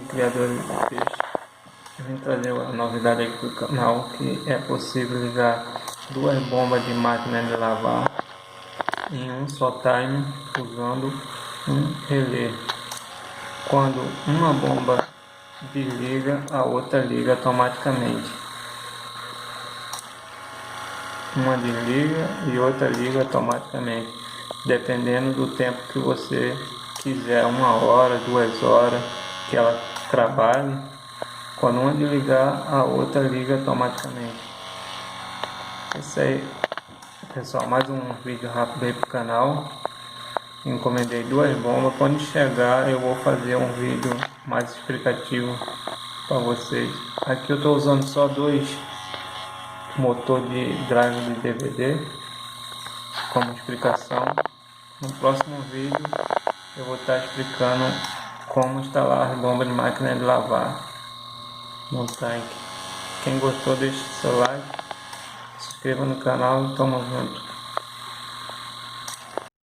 criadores de peixe. Eu vim trazer uma novidade aqui para o canal, que é possível ligar duas bombas de máquina de lavar em um só time usando um relé. Quando uma bomba desliga, a outra liga automaticamente. Uma desliga e outra liga automaticamente, dependendo do tempo que você quiser, 1 hora, 2 horas que ela trabalhe. Quando uma desligar, a outra liga automaticamente. Isso aí, pessoal, mais um vídeo rápido aí pro canal. Encomendei duas bombas. Quando chegar, eu vou fazer um vídeo mais explicativo para vocês. Aqui eu estou usando só dois motor de drive de DVD como explicação. No próximo vídeo eu vou estar explicando como instalar as bombas de máquina de lavar no tanque. Quem gostou, deixe seu like, se inscreva no canal e tamo junto.